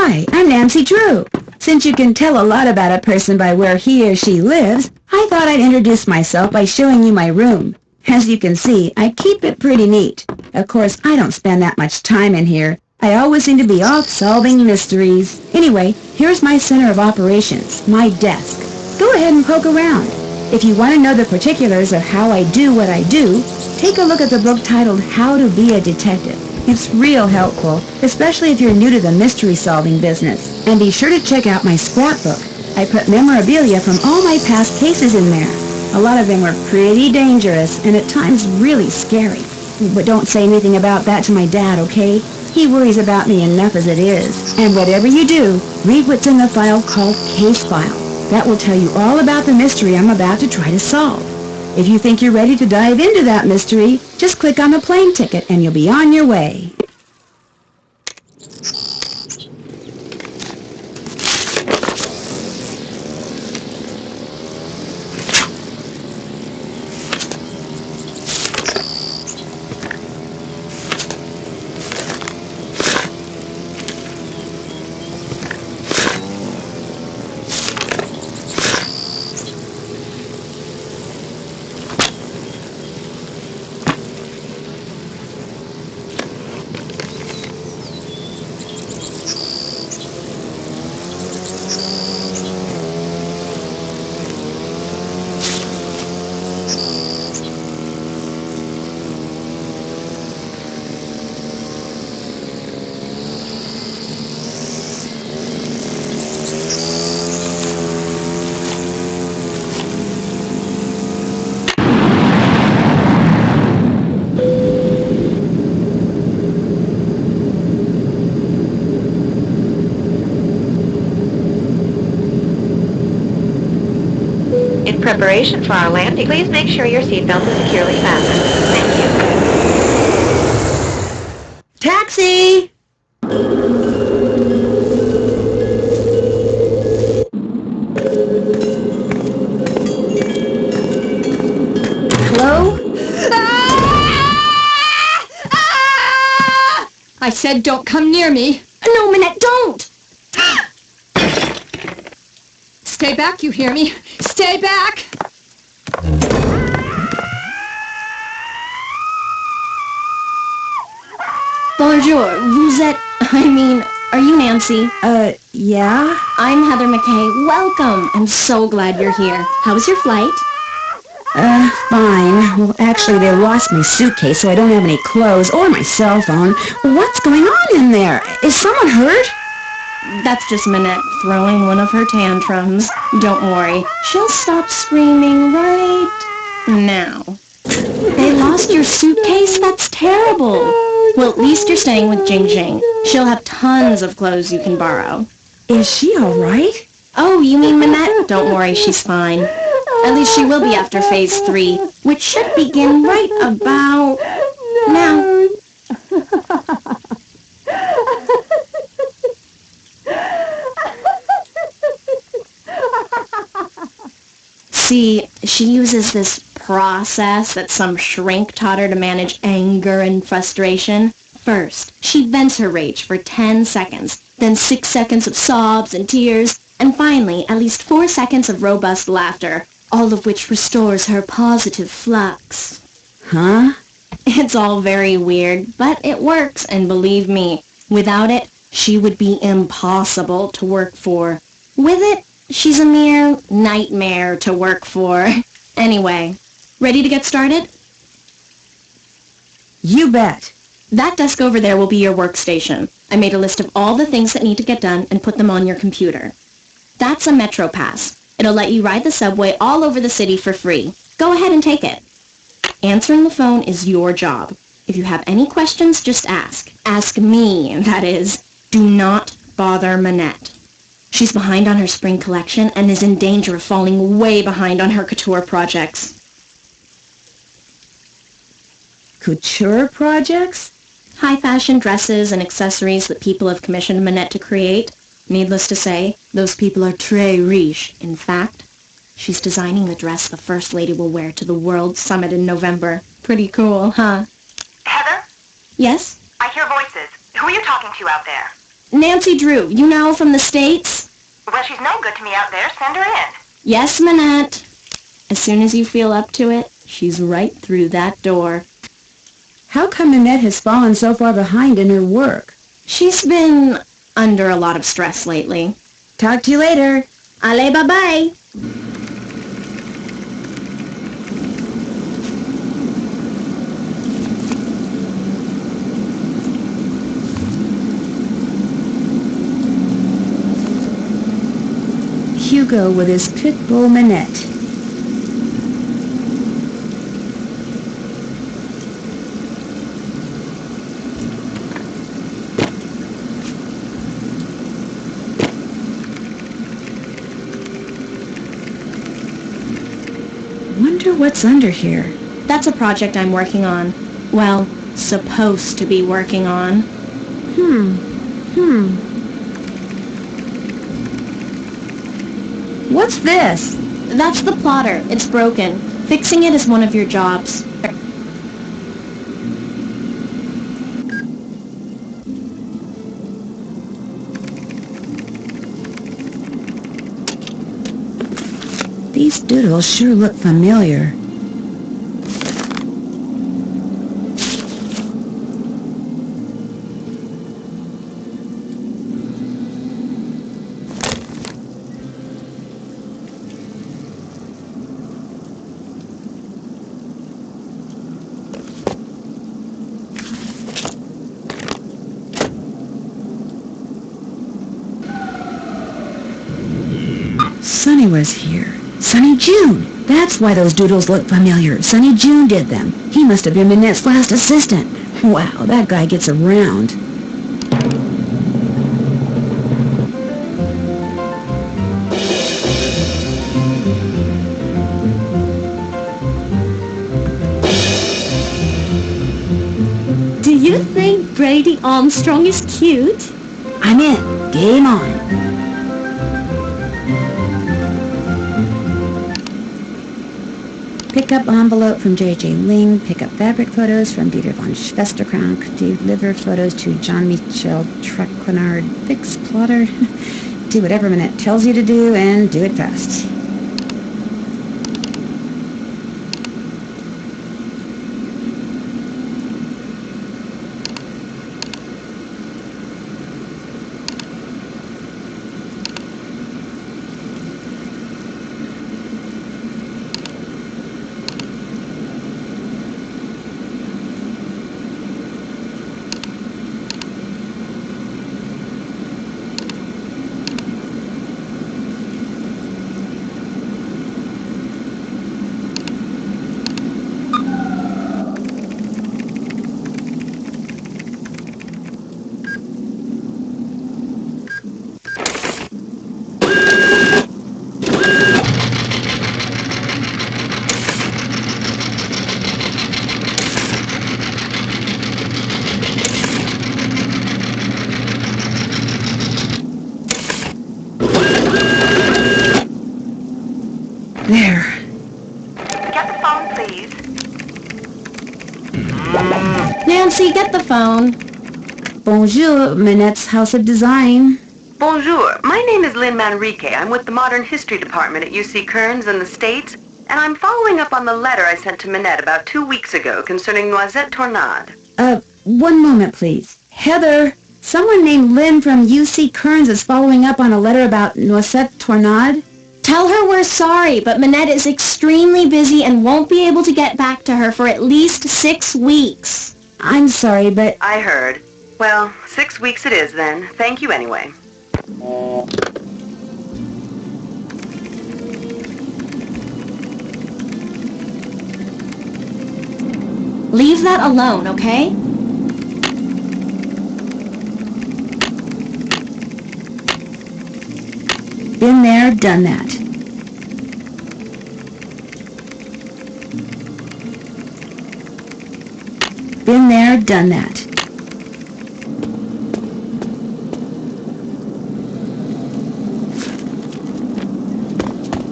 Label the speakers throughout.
Speaker 1: Hi, I'm Nancy Drew. Since you can tell a lot about a person by where he or she lives, I thought I'd introduce myself by showing you my room. As you can see, I keep it pretty neat. Of course, I don't spend that much time in here. I always seem to be off solving mysteries. Anyway, here's my center of operations, my desk. Go ahead and poke around. If you want to know the particulars of how I do what I do, take a look at the book titled How to Be a Detective. It's real helpful, especially if you're new to the mystery-solving business. And be sure to check out my scrapbook. I put memorabilia from all my past cases in there. A lot of them were pretty dangerous and at times really scary. But don't say anything about that to my dad, okay? He worries about me enough as it is. And whatever you do, read what's in the file called Case File. That will tell you all about the mystery I'm about to try to solve. If you think you're ready to dive into that mystery, just click on the plane ticket and you'll be on your way.
Speaker 2: In preparation for our landing, please make sure your seatbelt is securely fastened. Thank you.
Speaker 1: Taxi! Hello?
Speaker 3: I said don't come near me.
Speaker 1: No, Minette, don't!
Speaker 3: Stay back, you hear me? Stay back!
Speaker 4: Bonjour, vous êtes... are you Nancy?
Speaker 1: Yeah?
Speaker 4: I'm Heather McKay. Welcome. I'm so glad you're here. How was your flight?
Speaker 1: Fine. Well, actually, they lost my suitcase, so I don't have any clothes or my cell phone. What's going on in there? Is someone hurt?
Speaker 4: That's just Minette throwing one of her tantrums. Don't worry. She'll stop screaming right now. They lost your suitcase? That's terrible. Well, at least you're staying with Jing Jing. She'll have tons of clothes you can borrow.
Speaker 1: Is she all right?
Speaker 4: Oh, you mean Minette? Don't worry, she's fine. At least she will be after Phase 3, which should begin right about now. See, she uses this process that some shrink taught her to manage anger and frustration. First, she vents her rage for 10 seconds, then 6 seconds of sobs and tears, and finally, at least 4 seconds of robust laughter, all of which restores her positive flux.
Speaker 1: Huh?
Speaker 4: It's all very weird, but it works, and believe me, without it, she would be impossible to work for. With it, she's a mere nightmare to work for. Anyway, ready to get started?
Speaker 1: You bet.
Speaker 4: That desk over there will be your workstation. I made a list of all the things that need to get done and put them on your computer. That's a Metro Pass. It'll let you ride the subway all over the city for free. Go ahead and take it. Answering the phone is your job. If you have any questions, just ask. Ask me, that is. Do not bother Minette. She's behind on her spring collection and is in danger of falling way behind on her couture projects.
Speaker 1: Couture projects?
Speaker 4: High-fashion dresses and accessories that people have commissioned Minette to create. Needless to say, those people are très riche. In fact, she's designing the dress the First Lady will wear to the World Summit in November. Pretty cool, huh?
Speaker 2: Heather?
Speaker 4: Yes?
Speaker 2: I hear voices. Who are you talking to out there?
Speaker 4: Nancy Drew, you know, from the States?
Speaker 2: Well, she's no good to me out there. Send her in.
Speaker 4: Yes, Manette. As soon as you feel up to it, she's right through that door.
Speaker 1: How come Annette has fallen so far behind in her work?
Speaker 4: She's been under a lot of stress lately.
Speaker 1: Talk to you later.
Speaker 4: Allez, bye-bye.
Speaker 1: Hugo with his pit bull Manette. Wonder what's under here.
Speaker 4: That's a project I'm working on. Well, supposed to be working on.
Speaker 1: What's this?
Speaker 4: That's the plotter. It's broken. Fixing it is one of your jobs.
Speaker 1: These doodles sure look familiar. Sonny was here. Sonny June! That's why those doodles look familiar. Sonny June did them. He must have been Manette's last assistant. Wow, that guy gets around.
Speaker 4: Do you think Brady Armstrong is cute?
Speaker 1: I'm in. Game on. Pick up envelope from J.J. Ling. Pick up fabric photos from Deter von Schwesterkrank. Deliver photos to Jean-Michel Traquenard. Fix plotter. Do whatever Manette tells you to do and do it fast. There.
Speaker 2: Get the phone, please.
Speaker 4: Nancy, get the phone.
Speaker 1: Bonjour, Manette's House of Design.
Speaker 5: Bonjour. My name is Lynn Manrique. I'm with the Modern History Department at UC Kearns in the States, and I'm following up on the letter I sent to Manette about 2 weeks ago concerning Noisette Tornade.
Speaker 1: One moment, please. Heather, someone named Lynn from UC Kearns is following up on a letter about Noisette Tornade.
Speaker 4: Tell her we're sorry, but Manette is extremely busy and won't be able to get back to her for at least 6 weeks.
Speaker 1: I'm sorry, but...
Speaker 5: I heard. Well, 6 weeks it is then. Thank you anyway.
Speaker 4: Leave that alone, okay?
Speaker 1: Been there, done that. Been there, done that.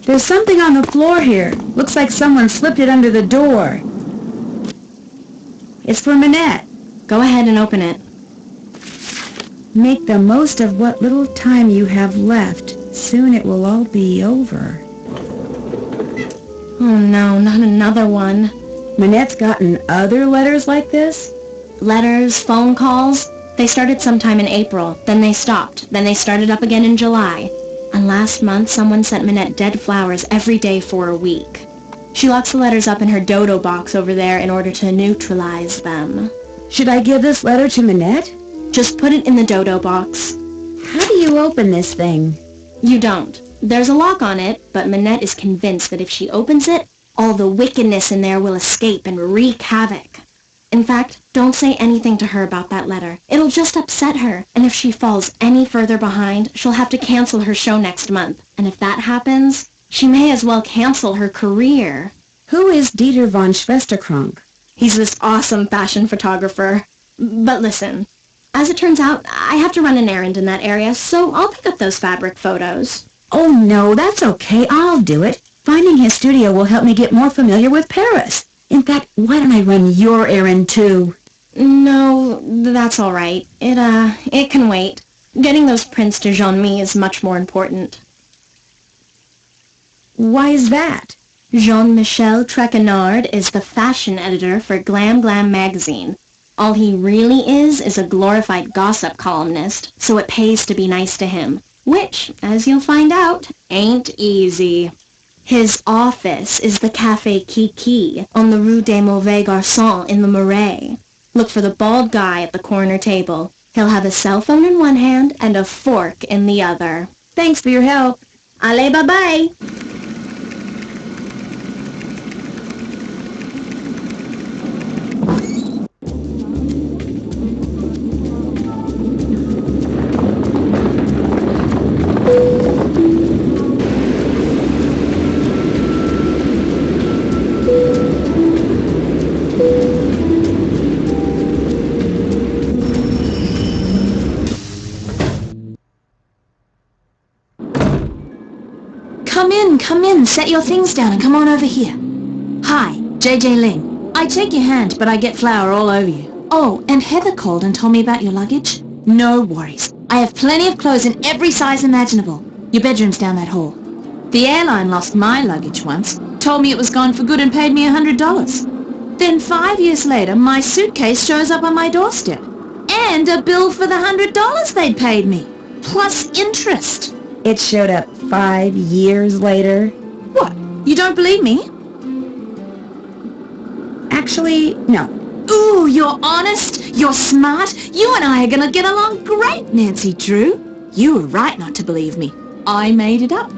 Speaker 1: There's something on the floor here. Looks like someone slipped it under the door. It's for Manette.
Speaker 4: Go ahead and open it.
Speaker 1: Make the most of what little time you have left. Soon it will all be over.
Speaker 4: Oh no, not another one.
Speaker 1: Minette's gotten other letters like this?
Speaker 4: Letters, phone calls. They started sometime in April, then they stopped, then they started up again in July. And last month, someone sent Minette dead flowers every day for a week. She locks the letters up in her dodo box over there in order to neutralize them.
Speaker 1: Should I give this letter to Minette?
Speaker 4: Just put it in the dodo box.
Speaker 1: How do you open this thing?
Speaker 4: You don't. There's a lock on it, but Minette is convinced that if she opens it, all the wickedness in there will escape and wreak havoc. In fact, don't say anything to her about that letter. It'll just upset her, and if she falls any further behind, she'll have to cancel her show next month. And if that happens, she may as well cancel her career.
Speaker 1: Who is Deter von Schwesterkrank?
Speaker 4: He's this awesome fashion photographer. But listen, as it turns out, I have to run an errand in that area, so I'll pick up those fabric photos.
Speaker 1: Oh no, that's okay. I'll do it. Finding his studio will help me get more familiar with Paris. In fact, why don't I run your errand too?
Speaker 4: No, that's all right. It can wait. Getting those prints to Jean-Mi is much more important.
Speaker 1: Why is that?
Speaker 4: Jean-Michel Trequenard is the fashion editor for Glam Glam magazine. All he really is a glorified gossip columnist, so it pays to be nice to him. Which, as you'll find out, ain't easy. His office is the Café Kiki on the Rue des Mauvais Garçons in the Marais. Look for the bald guy at the corner table. He'll have a cell phone in one hand and a fork in the other.
Speaker 1: Thanks for your help.
Speaker 4: Allez, bye-bye!
Speaker 3: Come in, set your things down and come on over here. Hi, JJ Ling. I take your hand, but I get flour all over you. Oh, and Heather called and told me about your luggage. No worries. I have plenty of clothes in every size imaginable. Your bedroom's down that hall. The airline lost my luggage once, told me it was gone for good and paid me $100. Then 5 years later, my suitcase shows up on my doorstep. And a bill for the $100 they'd paid me. Plus interest.
Speaker 1: It showed up 5 years later.
Speaker 3: What? You don't believe me?
Speaker 1: Actually, no.
Speaker 3: Ooh, you're honest, you're smart. You and I are gonna get along great, Nancy Drew. You were right not to believe me. I made it up.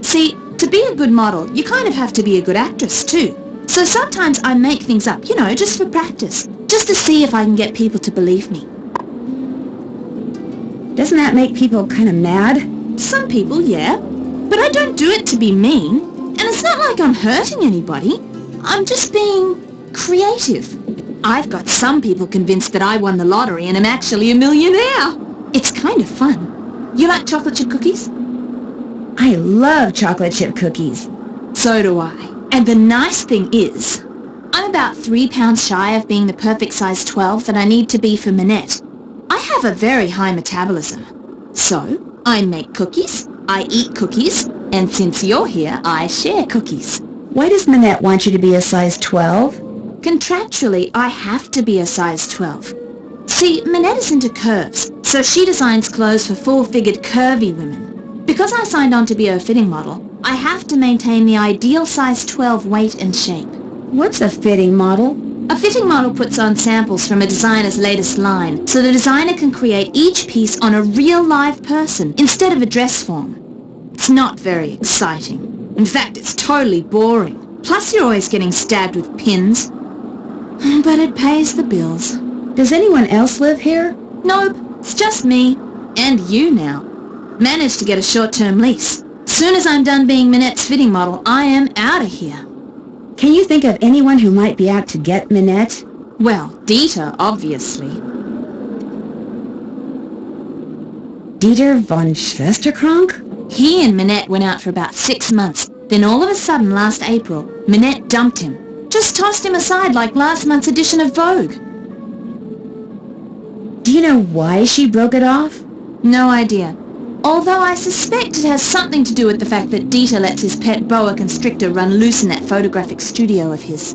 Speaker 3: See, to be a good model, you kind of have to be a good actress too. So sometimes I make things up, just for practice. Just to see if I can get people to believe me.
Speaker 1: Doesn't that make people kind of mad?
Speaker 3: Some people, yeah. But I don't do it to be mean. And it's not like I'm hurting anybody. I'm just being creative. I've got some people convinced that I won the lottery and am actually a millionaire. It's kind of fun. You like chocolate chip cookies?
Speaker 1: I love chocolate chip cookies.
Speaker 3: So do I. And the nice thing is, I'm about 3 pounds shy of being the perfect size 12 that I need to be for Minette. I have a very high metabolism. So, I make cookies, I eat cookies, and since you're here, I share cookies.
Speaker 1: Why does Minette want you to be a size 12?
Speaker 3: Contractually, I have to be a size 12. See, Minette is into curves, so she designs clothes for full-figured curvy women. Because I signed on to be a fitting model, I have to maintain the ideal size 12 weight and shape.
Speaker 1: What's a fitting model?
Speaker 3: A fitting model puts on samples from a designer's latest line, so the designer can create each piece on a real live person instead of a dress form. It's not very exciting. In fact, it's totally boring. Plus, you're always getting stabbed with pins. But it pays the bills.
Speaker 1: Does anyone else live here?
Speaker 3: Nope, it's just me. And you now. Managed to get a short-term lease. Soon as I'm done being Minette's fitting model, I am out of here.
Speaker 1: Can you think of anyone who might be out to get Minette?
Speaker 3: Well, Deter, obviously.
Speaker 1: Deter von Schwesterkrank?
Speaker 3: He and Minette went out for about 6 months. Then all of a sudden, last April, Minette dumped him. Just tossed him aside like last month's edition of Vogue.
Speaker 1: Do you know why she broke it off?
Speaker 3: No idea. Although I suspect it has something to do with the fact that Deter lets his pet boa constrictor run loose in that photographic studio of his.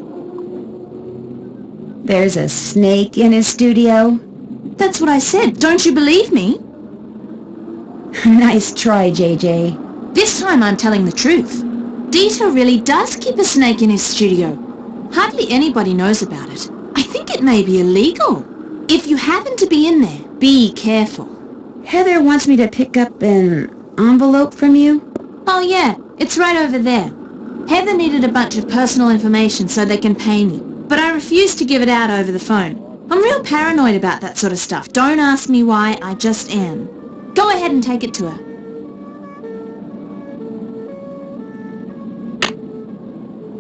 Speaker 1: There's a snake in his studio?
Speaker 3: That's what I said. Don't you believe me?
Speaker 1: Nice try, JJ.
Speaker 3: This time I'm telling the truth. Deter really does keep a snake in his studio. Hardly anybody knows about it. I think it may be illegal. If you happen to be in there, be careful.
Speaker 1: Heather wants me to pick up an envelope from you.
Speaker 3: Oh yeah, it's right over there. Heather needed a bunch of personal information so they can pay me, but I refused to give it out over the phone. I'm real paranoid about that sort of stuff. Don't ask me why, I just am. Go ahead and take it to her.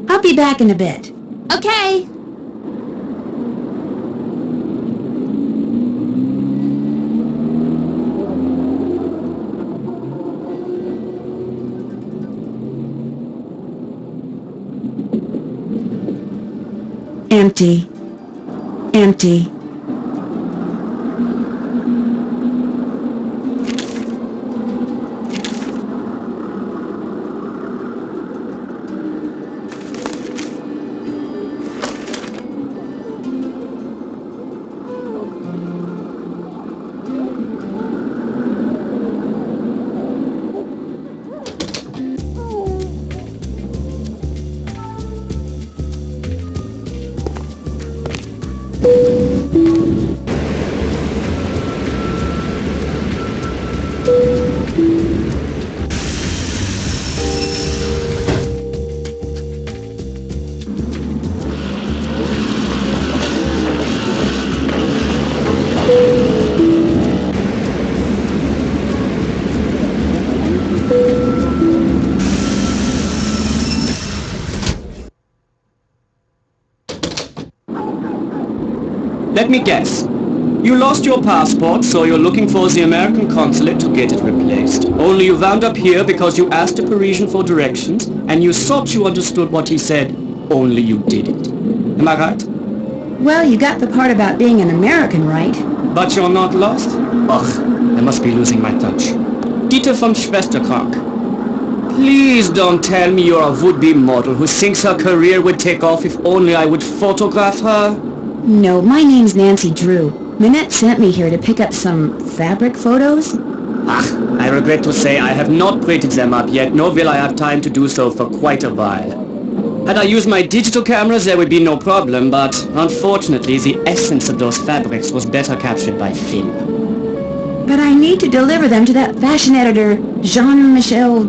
Speaker 1: I'll be back in a bit.
Speaker 3: Okay.
Speaker 1: Empty. Empty.
Speaker 6: Let me guess. You lost your passport, so you're looking for the American consulate to get it replaced. Only you wound up here because you asked a Parisian for directions, and you thought you understood what he said, only you didn't. Am I right?
Speaker 1: Well, you got the part about being an American right.
Speaker 6: But you're not lost? Ugh, I must be losing my touch. Deter from Schwesterkrank. Please don't tell me you're a would-be model who thinks her career would take off if only I would photograph her.
Speaker 1: No, my name's Nancy Drew. Minette sent me here to pick up some fabric photos.
Speaker 6: I regret to say I have not printed them up yet, nor will I have time to do so for quite a while. Had I used my digital cameras, there would be no problem, but unfortunately the essence of those fabrics was better captured by film.
Speaker 1: But I need to deliver them to that fashion editor, Jean-Michel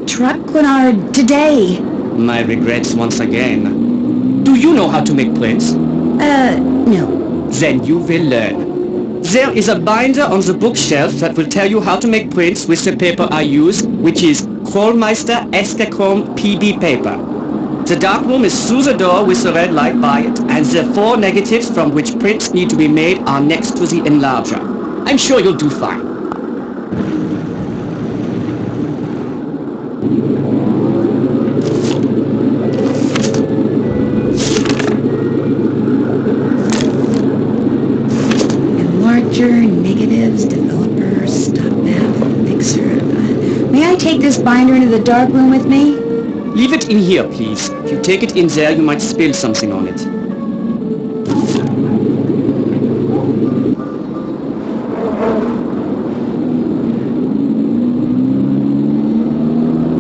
Speaker 1: Traquenard, today.
Speaker 6: My regrets once again. Do you know how to make prints?
Speaker 1: No.
Speaker 6: Then you will learn. There is a binder on the bookshelf that will tell you how to make prints with the paper I use, which is Krollmeister Escachrome PB paper. The darkroom is through the door with the red light by it, and the 4 negatives from which prints need to be made are next to the enlarger. I'm sure you'll do fine.
Speaker 1: Negatives, developer, stop map, fixer. May I take this binder into the dark room with me?
Speaker 6: Leave it in here, please. If you take it in there, you might spill something on it.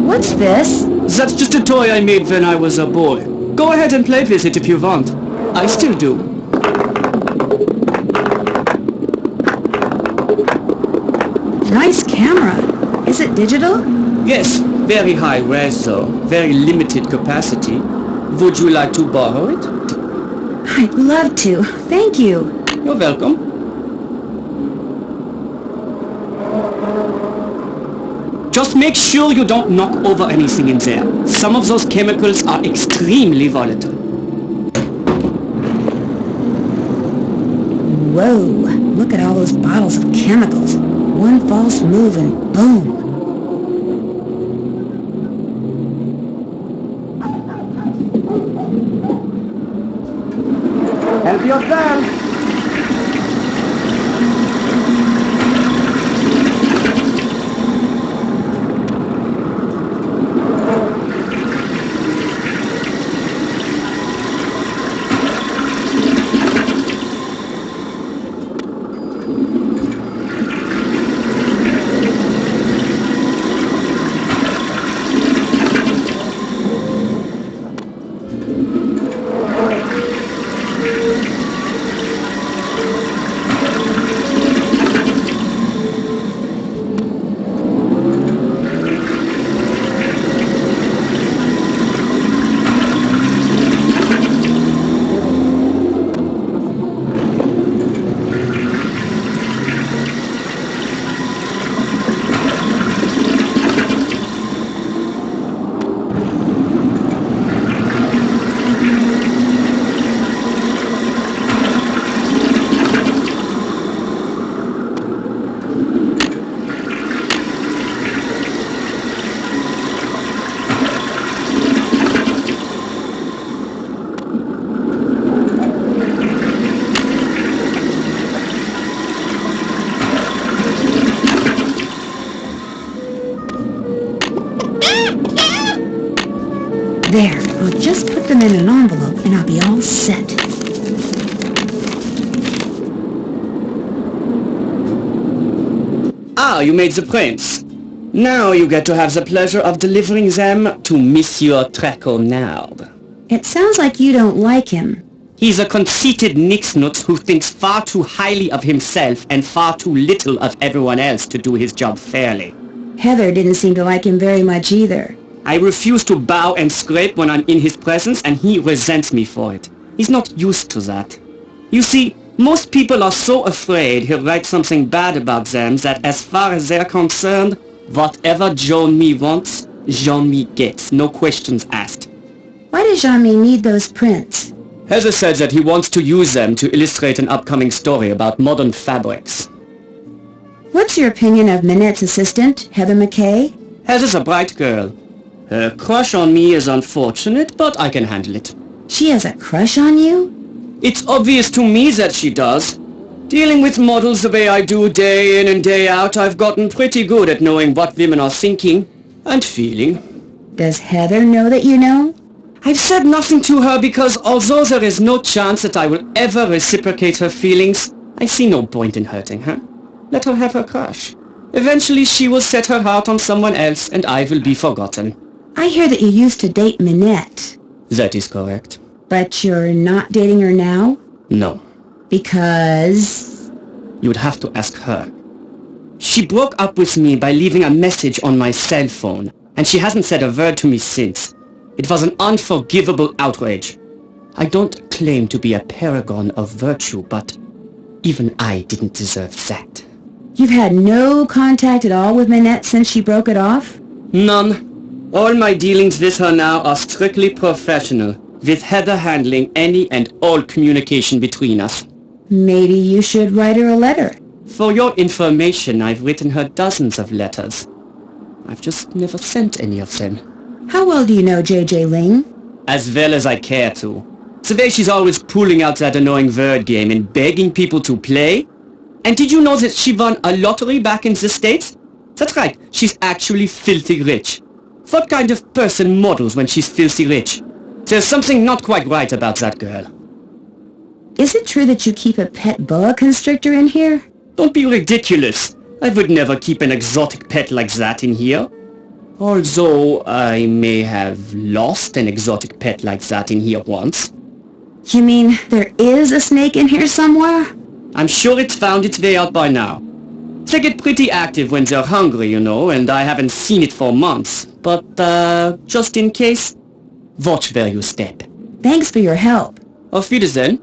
Speaker 1: What's this?
Speaker 6: That's just a toy I made when I was a boy. Go ahead and play with it if you want. I still do.
Speaker 1: Nice camera. Is it digital?
Speaker 6: Yes, very high res though. Very limited capacity. Would you like to borrow it?
Speaker 1: I'd love to. Thank you.
Speaker 6: You're welcome. Just make sure you don't knock over anything in there. Some of those chemicals are extremely volatile.
Speaker 1: Whoa, look at all those bottles of chemicals. One false move and boom.
Speaker 6: Help yourself.
Speaker 1: There, I'll just put them in an envelope and I'll be all set.
Speaker 6: Ah, you made the prints. Now you get to have the pleasure of delivering them to Monsieur Traquenard.
Speaker 1: It sounds like you don't like him.
Speaker 6: He's a conceited nixnut who thinks far too highly of himself and far too little of everyone else to do his job fairly.
Speaker 1: Heather didn't seem to like him very much either.
Speaker 6: I refuse to bow and scrape when I'm in his presence, and he resents me for it. He's not used to that. You see, most people are so afraid he'll write something bad about them that as far as they're concerned, whatever Jean-Mi wants, Jean-Mi gets, no questions asked.
Speaker 1: Why does Jean-Mi need those prints?
Speaker 6: Heather said that he wants to use them to illustrate an upcoming story about modern fabrics.
Speaker 1: What's your opinion of Minette's assistant, Heather McKay?
Speaker 6: Heather's a bright girl. Her crush on me is unfortunate, but I can handle it.
Speaker 1: She has a crush on you?
Speaker 6: It's obvious to me that she does. Dealing with models the way I do day in and day out, I've gotten pretty good at knowing what women are thinking and feeling.
Speaker 1: Does Heather know that you know?
Speaker 6: I've said nothing to her because although there is no chance that I will ever reciprocate her feelings, I see no point in hurting her. Let her have her crush. Eventually she will set her heart on someone else and I will be forgotten.
Speaker 1: I hear that you used to date Minette.
Speaker 6: That is correct.
Speaker 1: But you're not dating her now?
Speaker 6: No.
Speaker 1: Because...
Speaker 6: You would have to ask her. She broke up with me by leaving a message on my cell phone, and she hasn't said a word to me since. It was an unforgivable outrage. I don't claim to be a paragon of virtue, but even I didn't deserve that.
Speaker 1: You've had no contact at all with Minette since she broke it off?
Speaker 6: None. All my dealings with her now are strictly professional, with Heather handling any and all communication between us.
Speaker 1: Maybe you should write her a letter.
Speaker 6: For your information, I've written her dozens of letters. I've just never sent any of them.
Speaker 1: How well do you know J.J. Ling?
Speaker 6: As well as I care to. The way she's always pulling out that annoying word game and begging people to play. And did you know that she won a lottery back in the States? That's right, she's actually filthy rich. What kind of person models when she's filthy rich? There's something not quite right about that girl.
Speaker 1: Is it true that you keep a pet boa constrictor in here?
Speaker 6: Don't be ridiculous. I would never keep an exotic pet like that in here. Although I may have lost an exotic pet like that in here once.
Speaker 1: You mean there is a snake in here somewhere?
Speaker 6: I'm sure it's found its way out by now. They get pretty active when they're hungry, you know, and I haven't seen it for months. But, just in case, watch where you step.
Speaker 1: Thanks for your help.
Speaker 6: Auf Wiedersehen.